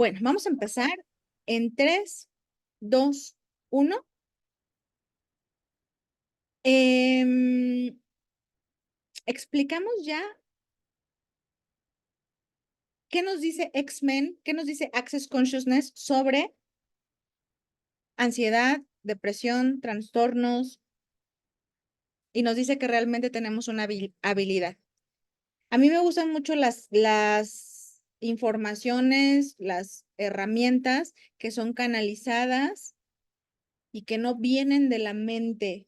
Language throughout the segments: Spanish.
Bueno, vamos a empezar en 3, 2, 1. Explicamos ya qué nos dice X-Men, qué nos dice Access Consciousness sobre ansiedad, depresión, trastornos, y nos dice que realmente tenemos una habilidad. A mí me gustan mucho las informaciones, las herramientas que son canalizadas y que no vienen de la mente.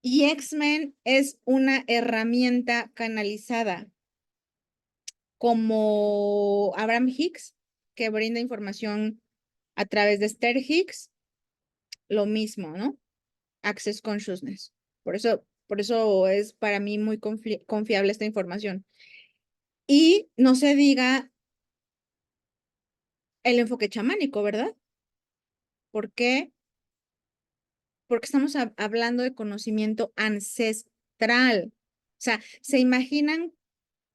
Y X-Men es una herramienta canalizada, como Abraham Hicks, que brinda información a través de Esther Hicks, lo mismo, ¿no? Access Consciousness. Por eso es para mí muy confiable esta información. Y no se diga el enfoque chamánico, ¿verdad? ¿Por qué? Porque estamos hablando de conocimiento ancestral. O sea, ¿se imaginan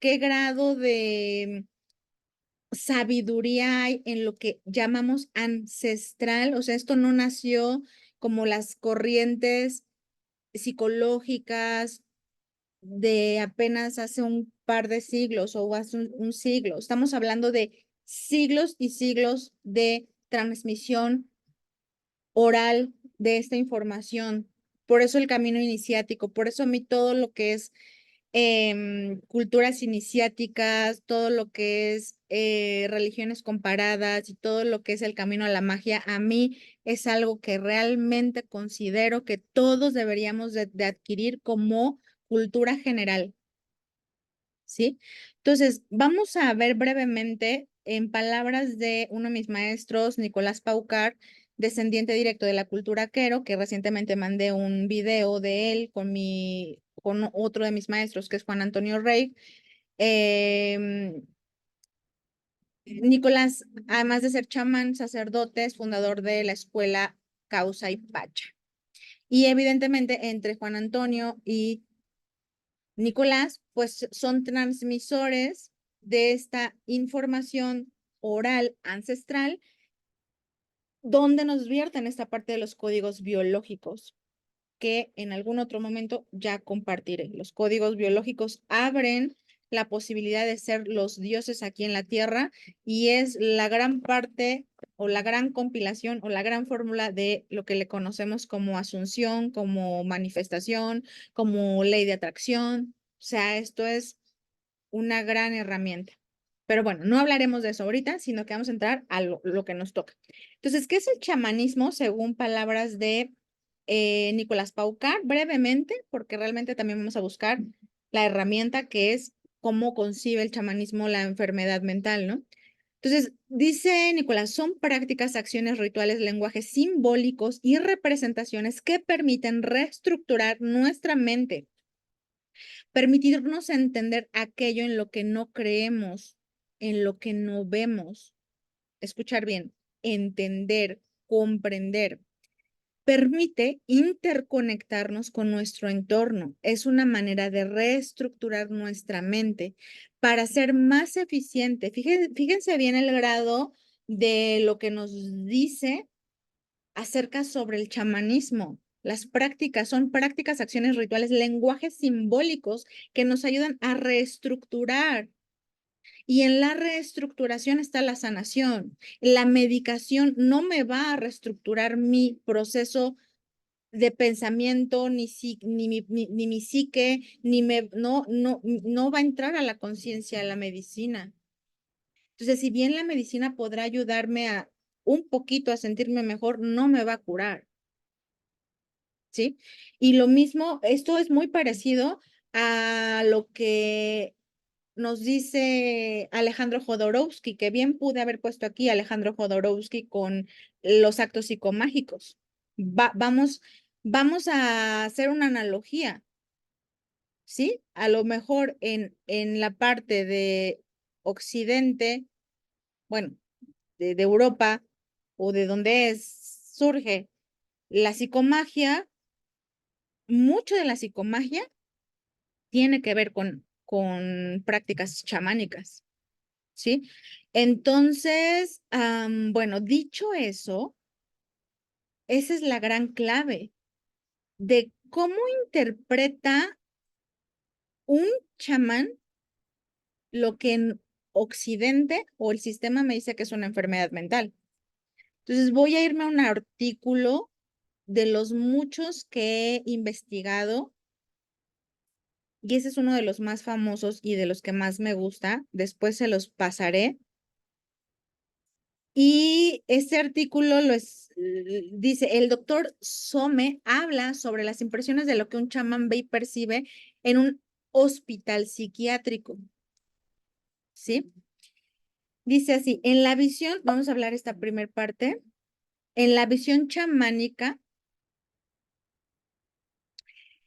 qué grado de sabiduría hay en lo que llamamos ancestral? O sea, esto no nació como las corrientes psicológicas de apenas hace un par de siglos o hace un siglo. Estamos hablando de siglos y siglos de transmisión oral de esta información. Por eso el camino iniciático, por eso a mí todo lo que es culturas iniciáticas, todo lo que es religiones comparadas y todo lo que es el camino a la magia, a mí es algo que realmente considero que todos deberíamos de adquirir como cultura general, ¿sí? Entonces, vamos a ver brevemente, en palabras de uno de mis maestros, Nicolás Paucar, descendiente directo de la cultura quero, que recientemente mandé un video de él con otro de mis maestros, que es Juan Antonio Rey. Nicolás, además de ser chamán, sacerdote, es fundador de la escuela Causa y Pacha. Y evidentemente entre Juan Antonio y Nicolás, pues son transmisores de esta información oral ancestral, donde nos vierten esta parte de los códigos biológicos, que en algún otro momento ya compartiré. Los códigos biológicos abren la posibilidad de ser los dioses aquí en la tierra y es la gran parte o la gran compilación o la gran fórmula de lo que le conocemos como asunción, como manifestación, como ley de atracción. O sea, esto es una gran herramienta. Pero bueno, no hablaremos de eso ahorita, sino que vamos a entrar a lo que nos toca. Entonces, ¿qué es el chamanismo según palabras de Nicolás Paucar? Brevemente, porque realmente también vamos a buscar la herramienta que es cómo concibe el chamanismo la enfermedad mental, ¿no? Entonces, dice Nicolás, son prácticas, acciones, rituales, lenguajes simbólicos y representaciones que permiten reestructurar nuestra mente, permitirnos entender aquello en lo que no creemos, en lo que no vemos. Escuchar bien, entender, comprender. Permite interconectarnos con nuestro entorno. Es una manera de reestructurar nuestra mente para ser más eficiente. Fíjense bien el grado de lo que nos dice acerca sobre el chamanismo. Las prácticas son prácticas, acciones, rituales, lenguajes simbólicos que nos ayudan a reestructurar. Y en la reestructuración está la sanación. La medicación no me va a reestructurar mi proceso de pensamiento, ni mi psique, no va a entrar a la conciencia la medicina. Entonces, si bien la medicina podrá ayudarme a un poquito a sentirme mejor, no me va a curar. ¿Sí? Y lo mismo, esto es muy parecido a lo que nos dice Alejandro Jodorowsky, que bien pude haber puesto aquí Alejandro Jodorowsky con los actos psicomágicos. Vamos a hacer una analogía, ¿sí? A lo mejor en la parte de Occidente, bueno, de Europa o de donde surge la psicomagia, mucho de la psicomagia tiene que ver con prácticas chamánicas, ¿sí? Entonces, bueno, dicho eso, esa es la gran clave de cómo interpreta un chamán lo que en Occidente o el sistema me dice que es una enfermedad mental. Entonces voy a irme a un artículo de los muchos que he investigado y ese es uno de los más famosos y de los que más me gusta. Después se los pasaré. Y este artículo dice, el doctor Some habla sobre las impresiones de lo que un chamán ve y percibe en un hospital psiquiátrico. ¿Sí? Dice así, en la visión, vamos a hablar esta primer parte, en la visión chamánica,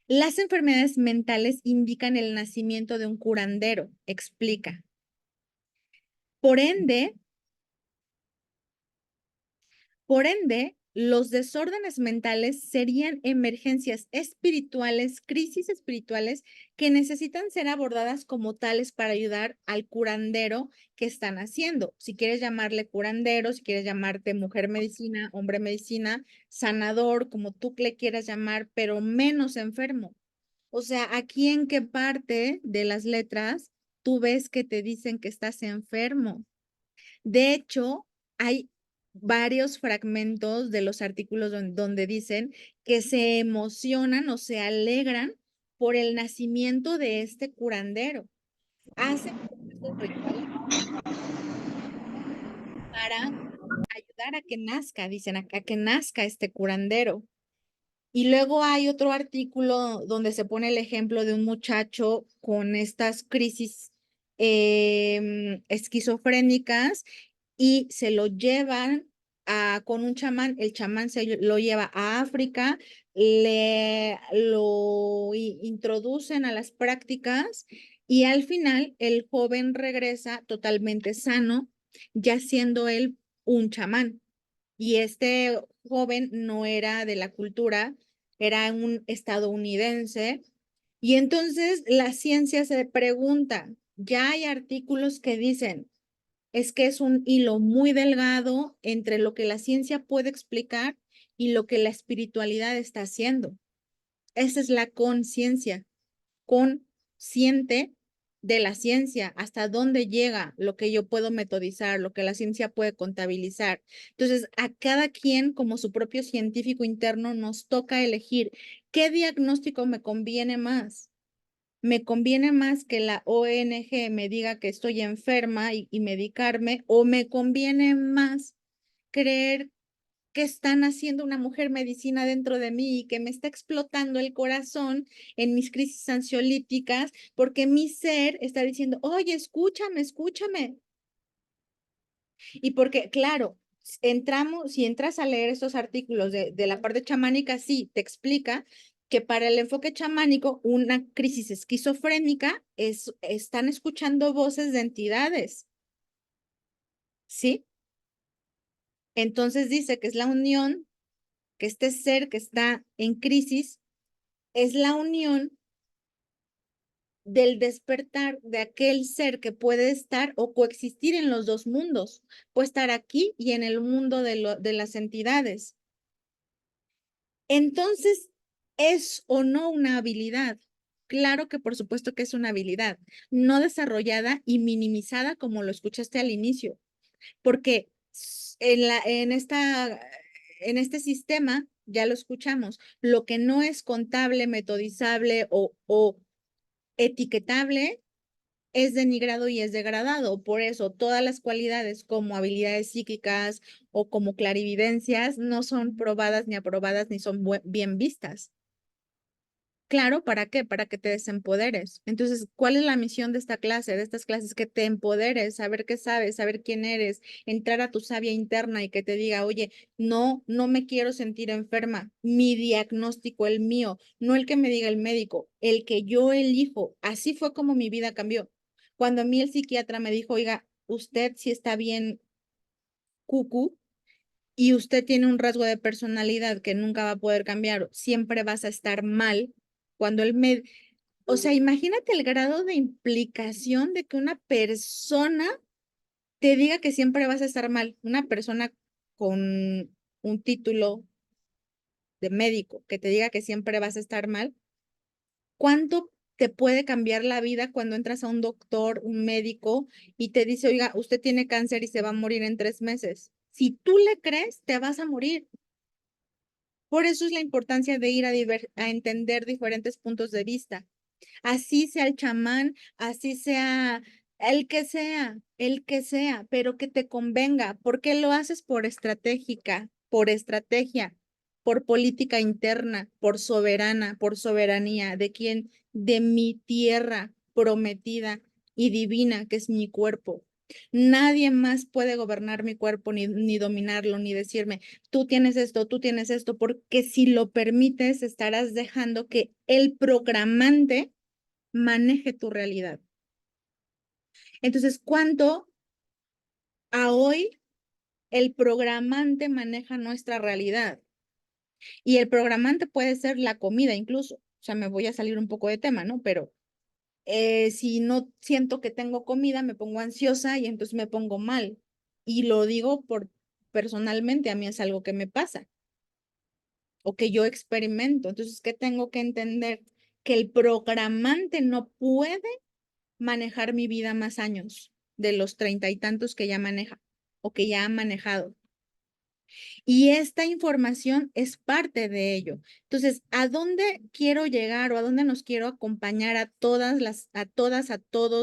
las enfermedades mentales indican el nacimiento de un curandero, explica. Por ende, los desórdenes mentales serían emergencias espirituales, crisis espirituales que necesitan ser abordadas como tales para ayudar al curandero que están haciendo. Si quieres llamarle curandero, si quieres llamarte mujer medicina, hombre medicina, sanador, como tú le quieras llamar, pero menos enfermo. O sea, aquí en qué parte de las letras tú ves que te dicen que estás enfermo. De hecho, hay varios fragmentos de los artículos donde dicen que se emocionan o se alegran por el nacimiento de este curandero. Hacen estos rituales para ayudar a que nazca, dicen a que nazca este curandero. Y luego hay otro artículo donde se pone el ejemplo de un muchacho con estas crisis esquizofrénicas y se lo llevan con un chamán, el chamán se lo lleva a África, lo introducen a las prácticas y al final el joven regresa totalmente sano, ya siendo él un chamán. Y este joven no era de la cultura, era un estadounidense. Y entonces la ciencia se pregunta, ya hay artículos que dicen, es que es un hilo muy delgado entre lo que la ciencia puede explicar y lo que la espiritualidad está haciendo. Esa es la conciencia, consciente de la ciencia, hasta dónde llega lo que yo puedo metodizar, lo que la ciencia puede contabilizar. Entonces, a cada quien, como su propio científico interno, nos toca elegir qué diagnóstico me conviene más. ¿Me conviene más que la ONG me diga que estoy enferma y medicarme o me conviene más creer que están haciendo una mujer medicina dentro de mí y que me está explotando el corazón en mis crisis ansiolíticas porque mi ser está diciendo, oye, escúchame, escúchame? Y porque, claro, si entras a leer estos artículos de la parte chamánica, sí, te explica que para el enfoque chamánico, una crisis esquizofrénica están escuchando voces de entidades, ¿sí? Entonces dice que es la unión, que este ser que está en crisis es la unión del despertar de aquel ser que puede estar o coexistir en los dos mundos, puede estar aquí y en el mundo de las entidades. Entonces, ¿es o no una habilidad? Claro que por supuesto que es una habilidad, no desarrollada y minimizada como lo escuchaste al inicio, porque en este sistema, ya lo escuchamos, lo que no es contable, metodizable o etiquetable es denigrado y es degradado. Por eso todas las cualidades como habilidades psíquicas o como clarividencias no son probadas ni aprobadas ni son bien vistas. Claro, ¿para qué? Para que te desempoderes. Entonces, ¿cuál es la misión de esta clase, de estas clases? Que te empoderes, saber qué sabes, saber quién eres, entrar a tu sabia interna y que te diga, oye, no, no me quiero sentir enferma. Mi diagnóstico, el mío, no el que me diga el médico, el que yo elijo. Así fue como mi vida cambió. Cuando a mí el psiquiatra me dijo, oiga, usted sí está bien, cucu, y usted tiene un rasgo de personalidad que nunca va a poder cambiar, siempre vas a estar mal. Cuando él me, o sea, imagínate el grado de implicación de que una persona te diga que siempre vas a estar mal. Una persona con un título de médico que te diga que siempre vas a estar mal, ¿cuánto te puede cambiar la vida cuando entras a un doctor, un médico, y te dice, oiga, usted tiene cáncer y se va a morir en 3 meses? Si tú le crees, te vas a morir. Por eso es la importancia de ir a entender diferentes puntos de vista. Así sea el chamán, así sea el que sea, pero que te convenga, porque lo haces por estratégica, por estrategia, por política interna, por soberana, por soberanía. ¿De quién? De mi tierra prometida y divina, que es mi cuerpo. Nadie más puede gobernar mi cuerpo, ni dominarlo, ni decirme, tú tienes esto, porque si lo permites, estarás dejando que el programante maneje tu realidad. Entonces, ¿cuánto a hoy el programante maneja nuestra realidad? Y el programante puede ser la comida incluso. O sea, me voy a salir un poco de tema, ¿no? Pero si no siento que tengo comida, me pongo ansiosa y entonces me pongo mal. Y lo digo por personalmente, a mí es algo que me pasa o que yo experimento. Entonces, ¿qué tengo que entender? Que el programante no puede manejar mi vida más años de los 30 y tantos que ya maneja o que ya ha manejado. Y esta información es parte de ello. Entonces, ¿a dónde quiero llegar o a dónde nos quiero acompañar a todos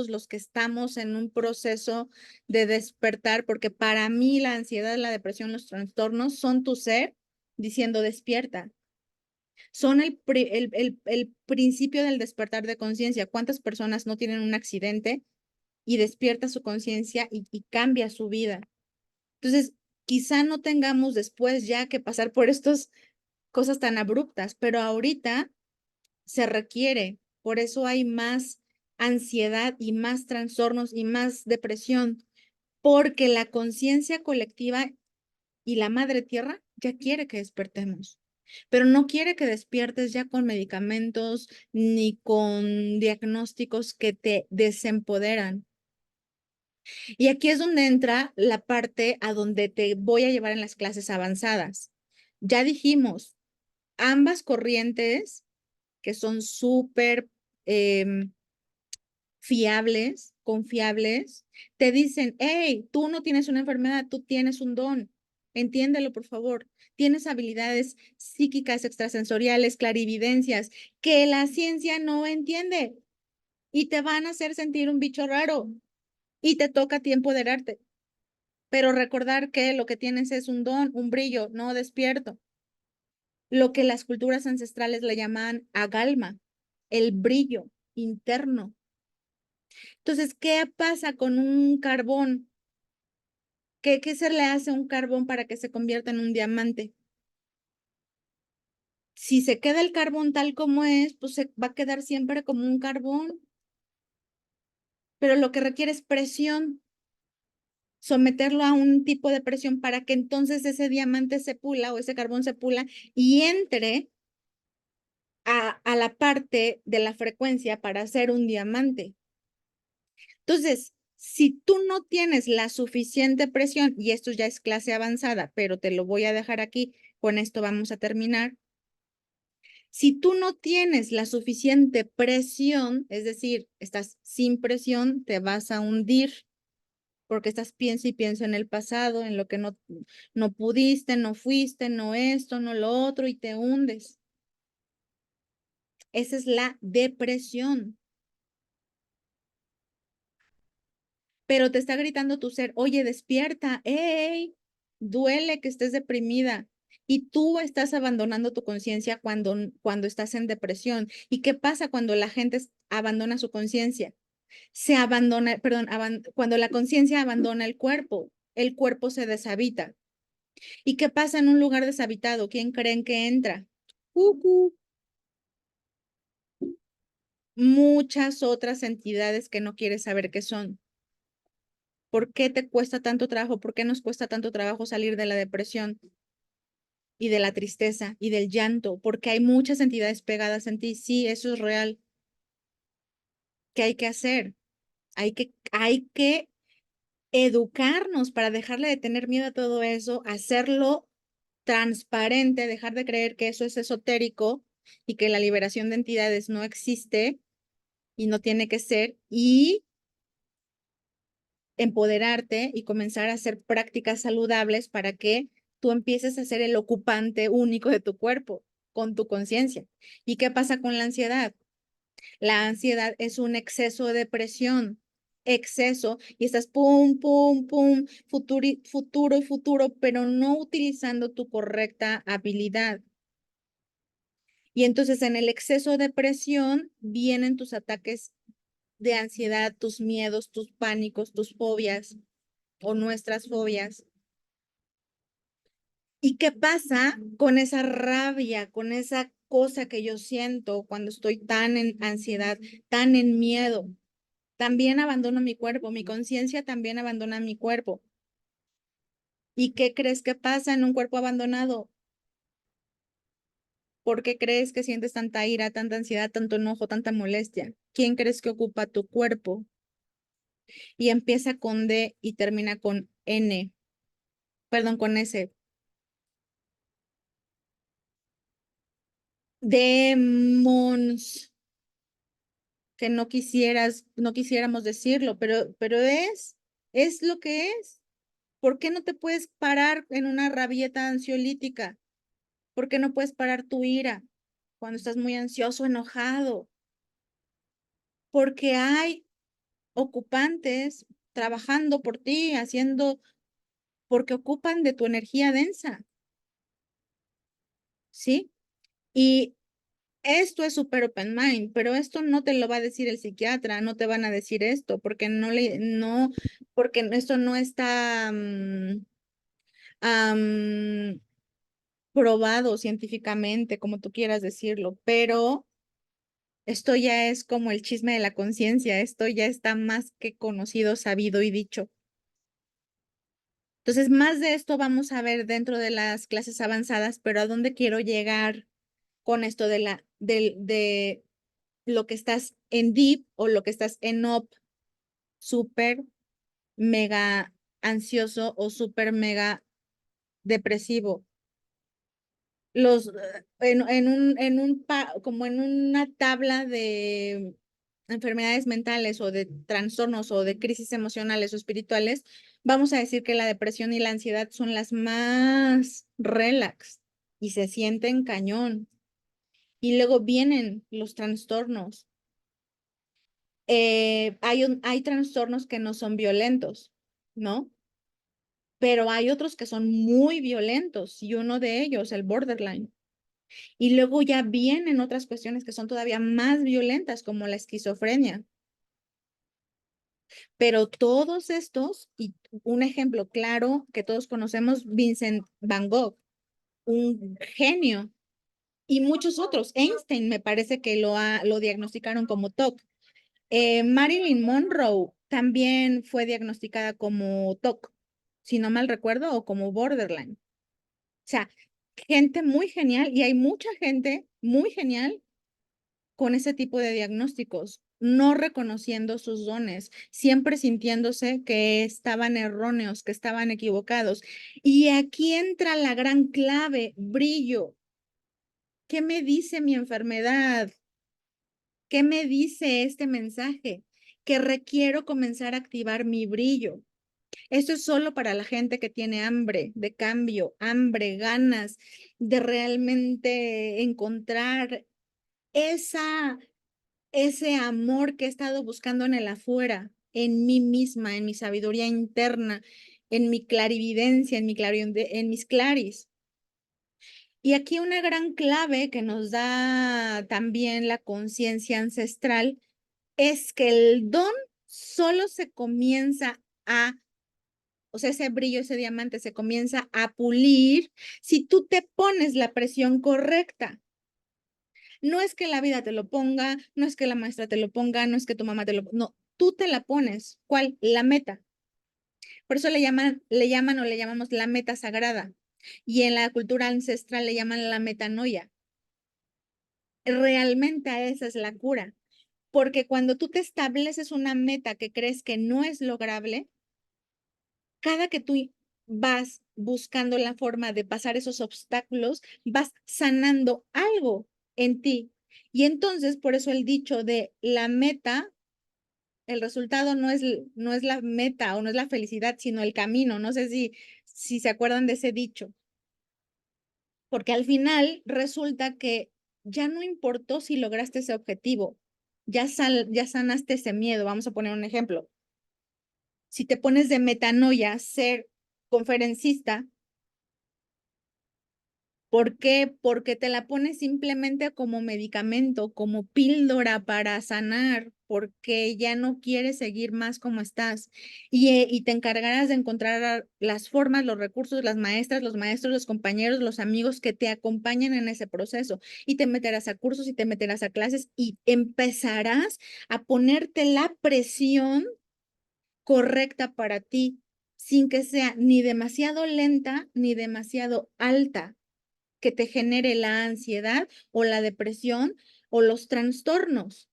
los que estamos en un proceso de despertar? Porque para mí la ansiedad, la depresión, los trastornos son tu ser diciendo despierta. Son el principio del despertar de conciencia. ¿Cuántas personas no tienen un accidente y despierta su conciencia y cambia su vida? Entonces, quizá no tengamos después ya que pasar por estas cosas tan abruptas, pero ahorita se requiere. Por eso hay más ansiedad y más trastornos y más depresión, porque la conciencia colectiva y la madre tierra ya quiere que despertemos, pero no quiere que despiertes ya con medicamentos ni con diagnósticos que te desempoderan. Y aquí es donde entra la parte a donde te voy a llevar en las clases avanzadas. Ya dijimos, ambas corrientes que son súper fiables, confiables, te dicen, hey, tú no tienes una enfermedad, tú tienes un don. Entiéndelo, por favor. Tienes habilidades psíquicas, extrasensoriales, clarividencias que la ciencia no entiende y te van a hacer sentir un bicho raro y te toca a ti empoderarte. Pero recordar que lo que tienes es un don, un brillo, no despierto. Lo que las culturas ancestrales le llaman agalma, el brillo interno. Entonces, ¿qué pasa con un carbón? ¿Qué se le hace a un carbón para que se convierta en un diamante? Si se queda el carbón tal como es, pues se va a quedar siempre como un carbón. Pero lo que requiere es presión, someterlo a un tipo de presión para que entonces ese diamante se pula o ese carbón se pula y entre a la parte de la frecuencia para hacer un diamante. Entonces, si tú no tienes la suficiente presión, y esto ya es clase avanzada, pero te lo voy a dejar aquí, con esto vamos a terminar. Si tú no tienes la suficiente presión, es decir, estás sin presión, te vas a hundir porque estás piensa y piensa en el pasado, en lo que no pudiste, no fuiste, no esto, no lo otro, y te hundes. Esa es la depresión. Pero te está gritando tu ser, oye, despierta, hey, duele que estés deprimida. Y tú estás abandonando tu conciencia cuando estás en depresión. ¿Y qué pasa cuando la gente abandona su conciencia? Se abandona, perdón, cuando la conciencia abandona el cuerpo se deshabita. ¿Y qué pasa en un lugar deshabitado? ¿Quién creen que entra? Muchas otras entidades que no quieres saber qué son. ¿Por qué te cuesta tanto trabajo? ¿Por qué nos cuesta tanto trabajo salir de la depresión y de la tristeza y del llanto? Porque hay muchas entidades pegadas en ti. Sí, eso es real. ¿Qué hay que hacer? Hay que educarnos para dejarle de tener miedo a todo eso, hacerlo transparente, dejar de creer que eso es esotérico y que la liberación de entidades no existe y no tiene que ser, y empoderarte y comenzar a hacer prácticas saludables para que tú empieces a ser el ocupante único de tu cuerpo con tu conciencia. ¿Y qué pasa con la ansiedad? La ansiedad es un exceso de presión, exceso, y estás pum, pum, pum, futuro, futuro y futuro, pero no utilizando tu correcta habilidad. Y entonces en el exceso de presión vienen tus ataques de ansiedad, tus miedos, tus pánicos, tus fobias o nuestras fobias. ¿Y qué pasa con esa rabia, con esa cosa que yo siento cuando estoy tan en ansiedad, tan en miedo? También abandono mi cuerpo, mi conciencia también abandona mi cuerpo. ¿Y qué crees que pasa en un cuerpo abandonado? ¿Por qué crees que sientes tanta ira, tanta ansiedad, tanto enojo, tanta molestia? ¿Quién crees que ocupa tu cuerpo? Y empieza con D y termina con N, perdón, con S. Demons, que no quisieras, no quisiéramos decirlo, pero es lo que es. ¿Por qué no te puedes parar en una rabieta ansiolítica? ¿Por qué no puedes parar tu ira cuando estás muy ansioso, enojado? Porque hay ocupantes trabajando por ti, haciendo, porque ocupan de tu energía densa, ¿sí? Y esto es super open mind, pero esto no te lo va a decir el psiquiatra, no te van a decir esto, porque porque esto no está probado científicamente, como tú quieras decirlo, pero esto ya es como el chisme de la conciencia, esto ya está más que conocido, sabido y dicho. Entonces, más de esto vamos a ver dentro de las clases avanzadas, pero ¿a dónde quiero llegar con esto de lo que estás en deep o lo que estás en up, súper mega ansioso o súper mega depresivo? Como en una tabla de enfermedades mentales o de trastornos o de crisis emocionales o espirituales, vamos a decir que la depresión y la ansiedad son las más relax y se sienten cañón. Y luego vienen los trastornos. Hay trastornos que no son violentos, ¿no? Pero hay otros que son muy violentos y uno de ellos, el borderline. Y luego ya vienen otras cuestiones que son todavía más violentas, como la esquizofrenia. Pero todos estos, y un ejemplo claro que todos conocemos, Vincent Van Gogh, un genio, y muchos otros. Einstein me parece que lo diagnosticaron como TOC. Marilyn Monroe también fue diagnosticada como TOC, si no mal recuerdo, o como borderline. O sea, gente muy genial, y hay mucha gente muy genial con ese tipo de diagnósticos, no reconociendo sus dones, siempre sintiéndose que estaban erróneos, que estaban equivocados. Y aquí entra la gran clave, brillo. ¿Qué me dice mi enfermedad? ¿Qué me dice este mensaje? Que requiero comenzar a activar mi brillo. Esto es solo para la gente que tiene hambre de cambio, hambre, ganas de realmente encontrar esa ese amor que he estado buscando en el afuera, en mí misma, en mi sabiduría interna, en mi clarividencia, en mis claris. Y aquí una gran clave que nos da también la conciencia ancestral es que el don solo se comienza o sea, ese brillo, ese diamante se comienza a pulir si tú te pones la presión correcta. No es que la vida te lo ponga, no es que la maestra te lo ponga, no es que tu mamá te lo ponga, no, tú te la pones. ¿Cuál? La meta. Por eso le llaman o le llamamos la meta sagrada. Y en la cultura ancestral le llaman la metanoia. Realmente a esa es la cura. Porque cuando tú te estableces una meta que crees que no es lograble, cada que tú vas buscando la forma de pasar esos obstáculos, vas sanando algo en ti. Y entonces, por eso el dicho de la meta, el resultado no es la meta o no es la felicidad, sino el camino. No sé si se acuerdan de ese dicho, porque al final resulta que ya no importó si lograste ese objetivo, ya sanaste ese miedo. Vamos a poner un ejemplo. Si te pones de metanoia ser conferencista, ¿por qué? Porque te la pones simplemente como medicamento, como píldora para sanar, porque ya no quieres seguir más como estás. Y te encargarás de encontrar las formas, los recursos, las maestras, los maestros, los compañeros, los amigos que te acompañen en ese proceso. Y te meterás a cursos y te meterás a clases y empezarás a ponerte la presión correcta para ti, sin que sea ni demasiado lenta ni demasiado alta, que te genere la ansiedad o la depresión o los trastornos.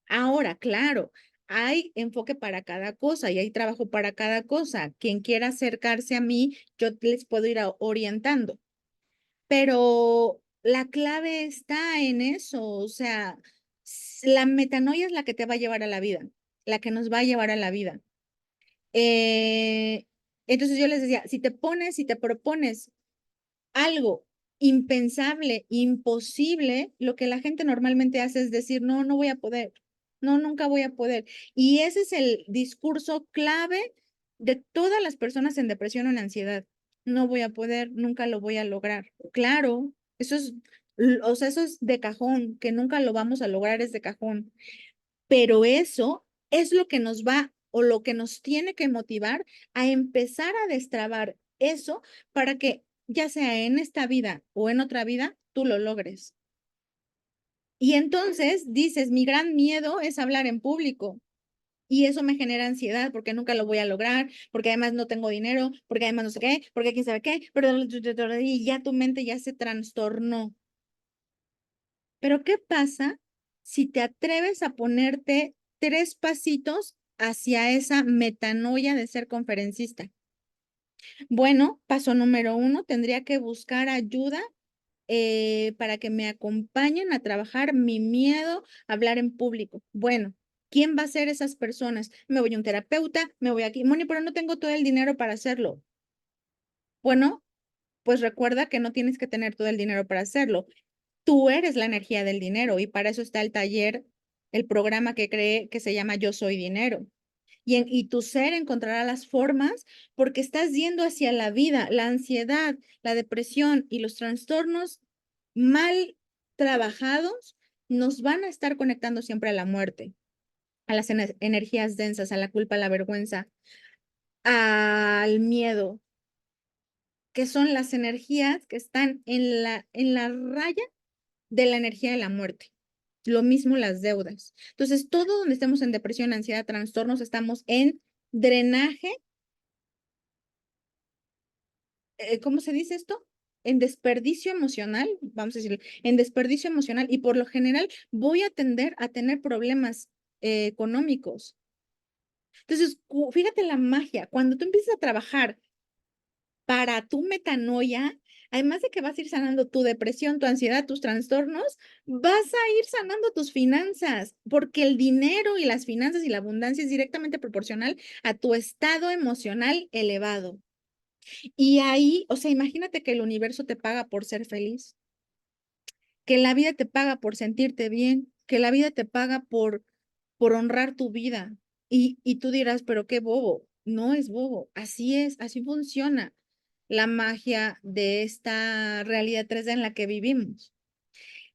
Ahora, claro, hay enfoque para cada cosa y hay trabajo para cada cosa. Quien quiera acercarse a mí, yo les puedo ir orientando, pero la clave está en eso, o sea, la metanoia es la que te va a llevar a la vida, la que nos va a llevar a la vida. Eh, entonces yo les decía, si te propones algo impensable, imposible, lo que la gente normalmente hace es decir, no, no voy a poder, no, nunca voy a poder. Y ese es el discurso clave de todas las personas en depresión o en ansiedad. No voy a poder, nunca lo voy a lograr. Claro, eso es, o sea, eso es de cajón, que nunca lo vamos a lograr es de cajón, pero eso es lo que nos va o lo que nos tiene que motivar a empezar a destrabar eso para que ya sea en esta vida o en otra vida, tú lo logres. Y entonces dices, mi gran miedo es hablar en público. Y eso me genera ansiedad porque nunca lo voy a lograr, porque además no tengo dinero, porque además no sé qué, porque quién sabe qué, pero y ya tu mente ya se trastornó. Pero ¿qué pasa si te atreves a ponerte 3 pasitos hacia esa metanoia de ser conferencista? Bueno, paso número 1, tendría que buscar ayuda para que me acompañen a trabajar mi miedo a hablar en público. Bueno, ¿quién va a ser esas personas? Me voy a un terapeuta, me voy aquí, Moni, pero no tengo todo el dinero para hacerlo. Bueno, pues recuerda que no tienes que tener todo el dinero para hacerlo. Tú eres la energía del dinero y para eso está el taller, el programa que creé que se llama Yo Soy Dinero. Y tu ser encontrará las formas porque estás yendo hacia la vida, la ansiedad, la depresión y los trastornos mal trabajados nos van a estar conectando siempre a la muerte, a las energías densas, a la culpa, a la vergüenza, al miedo, que son las energías que están en la raya de la energía de la muerte. Lo mismo las deudas. Entonces, todo donde estemos en depresión, ansiedad, trastornos, estamos en drenaje, ¿cómo se dice esto? En desperdicio emocional, vamos a decir, en desperdicio emocional y por lo general voy a tender a tener problemas económicos. Entonces, fíjate la magia, cuando tú empiezas a trabajar para tu metanoia, además de que vas a ir sanando tu depresión, tu ansiedad, tus trastornos, vas a ir sanando tus finanzas, porque el dinero y las finanzas y la abundancia es directamente proporcional a tu estado emocional elevado. Y ahí, o sea, imagínate que el universo te paga por ser feliz, que la vida te paga por sentirte bien, que la vida te paga por honrar tu vida. Y tú dirás, pero qué bobo. No es bobo, así es, así funciona la magia de esta realidad 3D en la que vivimos.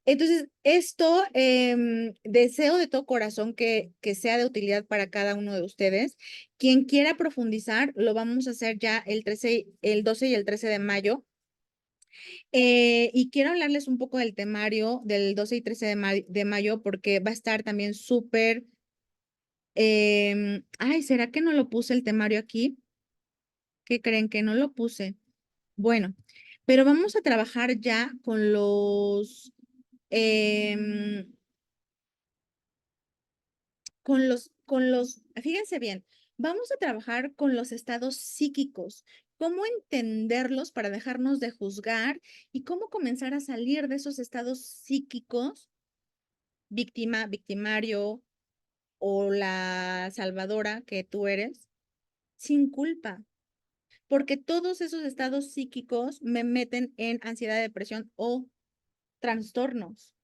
Entonces, esto deseo de todo corazón que sea de utilidad para cada uno de ustedes. Quien quiera profundizar, lo vamos a hacer ya el 12 y el 13 de mayo. Y quiero hablarles un poco del temario del 12 y 13 de mayo porque va a estar también súper. Ay, ¿será que no lo puse el temario aquí? ¿Qué creen que no lo puse? Bueno, pero vamos a trabajar ya em, fíjense bien, Vamos a trabajar con los estados psíquicos, cómo entenderlos para dejarnos de juzgar y cómo comenzar a salir de esos estados psíquicos, víctima, victimario o la salvadora que tú eres, sin culpa, porque todos esos estados psíquicos me meten en ansiedad, depresión o trastornos.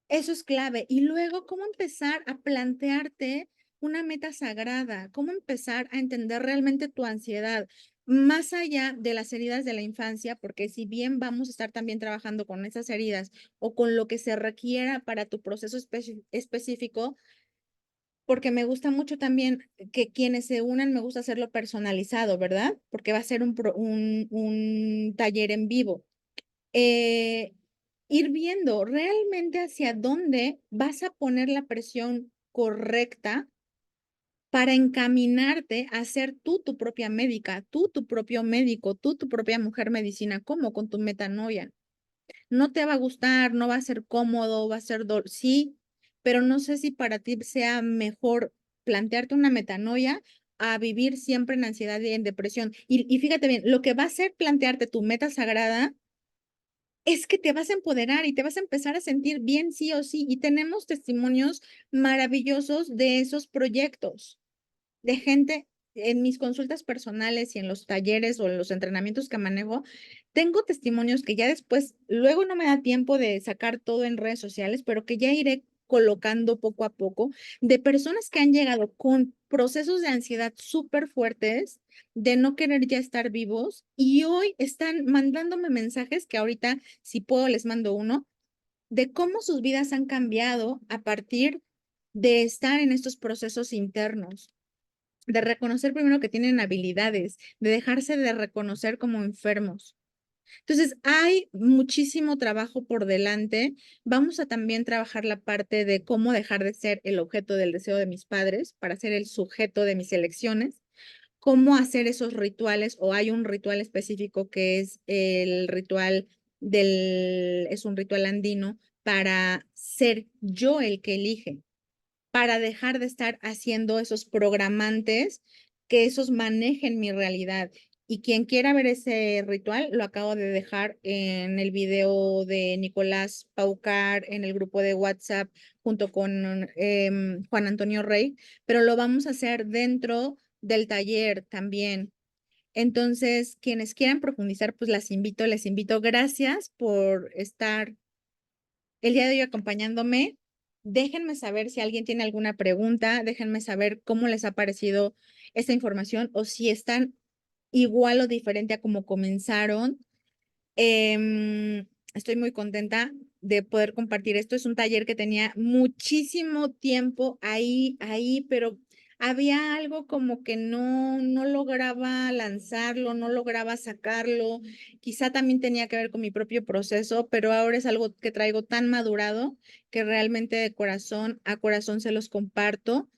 Eso es clave. Y luego, ¿cómo empezar a plantearte una meta sagrada? ¿Cómo empezar a entender realmente tu ansiedad? Más allá de las heridas de la infancia, porque si bien vamos a estar también trabajando con esas heridas o con lo que se requiera para tu proceso específico, porque me gusta mucho también que quienes se unan, me gusta hacerlo personalizado, ¿verdad? Porque va a ser un taller en vivo. eh, Ir viendo realmente hacia dónde vas a poner la presión correcta para encaminarte a ser tú tu propia médica, tú tu propio médico, tú tu propia mujer medicina, como con tu metanoia. No te va a gustar, no va a ser cómodo, va a ser sí, pero no sé si para ti sea mejor plantearte una metanoia a vivir siempre en ansiedad y en depresión. Y fíjate bien, lo que va a hacer plantearte tu meta sagrada es que te vas a empoderar y te vas a empezar a sentir bien sí o sí. Y tenemos testimonios maravillosos de esos proyectos, de gente en mis consultas personales y en los talleres o en los entrenamientos que manejo. Tengo testimonios que ya después, luego no me da tiempo de sacar todo en redes sociales, pero que ya iré colocando poco a poco, de personas que han llegado con procesos de ansiedad súper fuertes, de no querer ya estar vivos, y hoy están mandándome mensajes que ahorita, si puedo, les mando uno, de cómo sus vidas han cambiado a partir de estar en estos procesos internos, de reconocer primero que tienen habilidades, de dejarse de reconocer como enfermos. Entonces, hay muchísimo trabajo por delante. Vamos a también trabajar la parte de cómo dejar de ser el objeto del deseo de mis padres para ser el sujeto de mis elecciones, cómo hacer esos rituales, o hay un ritual específico que es el ritual es un ritual andino para ser yo el que elige, para dejar de estar haciendo esos programantes que esos manejen mi realidad. Y quien quiera ver ese ritual, lo acabo de dejar en el video de Nicolás Paucar en el grupo de WhatsApp junto con Juan Antonio Rey, pero lo vamos a hacer dentro del taller también. Entonces, quienes quieran profundizar, pues les invito. Gracias por estar el día de hoy acompañándome. Déjenme saber si alguien tiene alguna pregunta, déjenme saber cómo les ha parecido esta información o si están igual o diferente a como comenzaron. Estoy muy contenta de poder compartir esto. Es un taller que tenía muchísimo tiempo ahí, pero había algo como que no lograba lanzarlo, no lograba sacarlo. Quizá también tenía que ver con mi propio proceso, pero ahora es algo que traigo tan madurado que realmente de corazón a corazón se los comparto.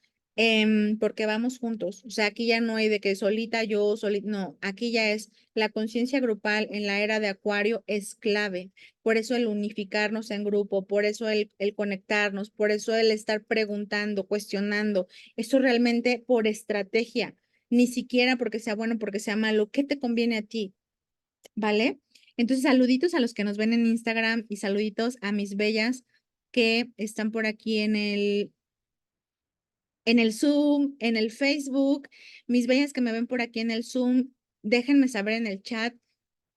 Porque vamos juntos. O sea, aquí ya no hay de que solita yo, solita, no, aquí ya es la conciencia grupal en la era de Acuario es clave. Por eso el unificarnos en grupo, por eso el conectarnos, por eso el estar preguntando, cuestionando. Eso realmente por estrategia, ni siquiera porque sea bueno, porque sea malo. ¿Qué te conviene a ti? ¿Vale? Entonces, saluditos a los que nos ven en Instagram y saluditos a mis bellas que están por aquí en el Zoom, en el Facebook. Mis bellas que me ven por aquí en el Zoom, déjenme saber en el chat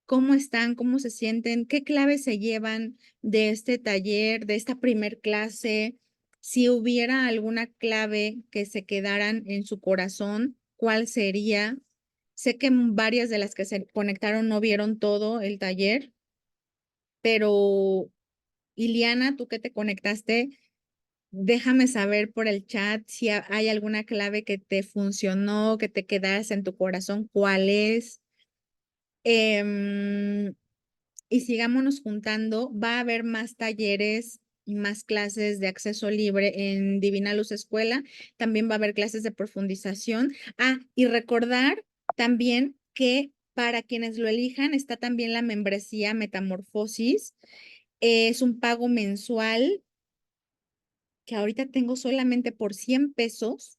cómo están, cómo se sienten, qué claves se llevan de este taller, de esta primer clase. Si hubiera alguna clave que se quedaran en su corazón, ¿cuál sería? Sé que varias de las que se conectaron no vieron todo el taller, pero Iliana, tú que te conectaste, déjame saber por el chat si hay alguna clave que te funcionó, que te quedas en tu corazón, cuál es. Em, y sigámonos juntando. Va a haber más talleres y más clases de acceso libre en Divina Luz Escuela. También va a haber clases de profundización. Ah, y recordar también que para quienes lo elijan está también la membresía Metamorfosis. Es un pago mensual que ahorita tengo solamente por 100 pesos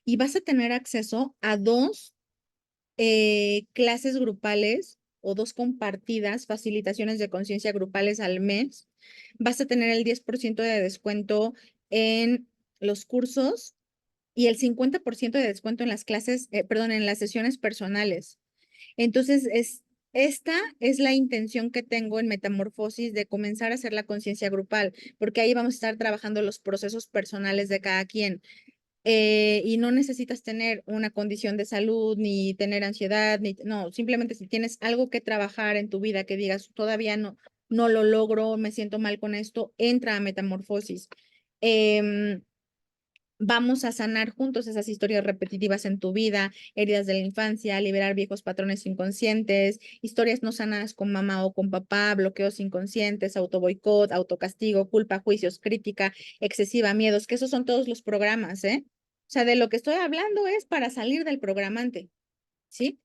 y vas a tener acceso a 2 clases grupales o 2 compartidas, facilitaciones de conciencia grupales al mes. Vas a tener el 10% de descuento en los cursos y el 50% de descuento en las clases, perdón, en las sesiones personales. Entonces, esta es la intención que tengo en Metamorfosis de comenzar a hacer la conciencia grupal, porque ahí vamos a estar trabajando los procesos personales de cada quien. Y no necesitas tener una condición de salud, ni tener ansiedad, no, simplemente si tienes algo que trabajar en tu vida que digas, todavía no lo logro, me siento mal con esto, entra a Metamorfosis. Vamos a sanar juntos esas historias repetitivas en tu vida, heridas de la infancia, liberar viejos patrones inconscientes, historias no sanadas con mamá o con papá, bloqueos inconscientes, autoboicot, autocastigo, culpa, juicios, crítica, excesiva, miedos, que esos son todos los programas, ¿eh? O sea, de lo que estoy hablando es para salir del programante, ¿sí?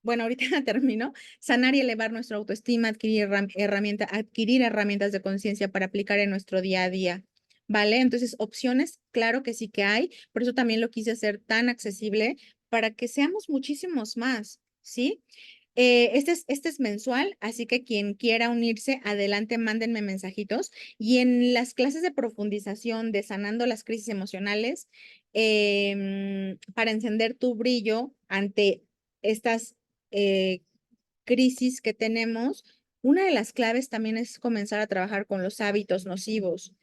Bueno, ahorita termino. Sanar y elevar nuestra autoestima, adquirir herramientas de conciencia para aplicar en nuestro día a día. ¿Vale? Entonces, opciones, claro que sí que hay. Por eso también lo quise hacer tan accesible para que seamos muchísimos más, ¿sí? Este es mensual, así que quien quiera unirse, adelante, mándenme mensajitos. Y en las clases de profundización de sanando las crisis emocionales, para encender tu brillo ante estas eh, crisis que tenemos, una de las claves también es comenzar a trabajar con los hábitos nocivos.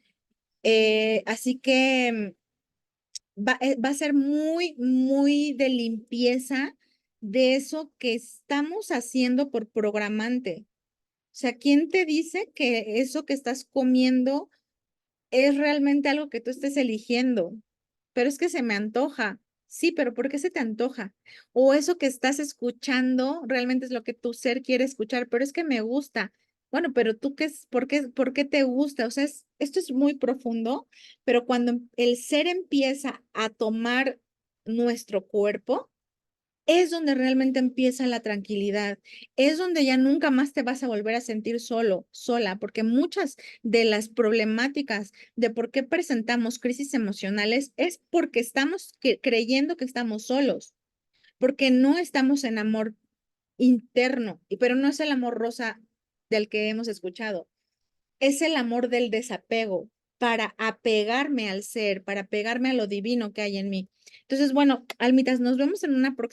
Así que va a ser muy, muy de limpieza de eso que estamos haciendo por programante. O sea, ¿quién te dice que eso que estás comiendo es realmente algo que tú estés eligiendo? Pero es que se me antoja. Sí, pero ¿por qué se te antoja? O eso que estás escuchando realmente es lo que tu ser quiere escuchar, pero es que me gusta. Bueno, pero tú qué es, ¿por qué te gusta? O sea, esto es muy profundo, pero cuando el ser empieza a tomar nuestro cuerpo, es donde realmente empieza la tranquilidad, es donde ya nunca más te vas a volver a sentir solo, sola, porque muchas de las problemáticas de por qué presentamos crisis emocionales es porque estamos creyendo que estamos solos, porque no estamos en amor interno, pero no es el amor rosa del que hemos escuchado, es el amor del desapego para apegarme al ser, para apegarme a lo divino que hay en mí. Entonces, bueno, almitas, nos vemos en una próxima.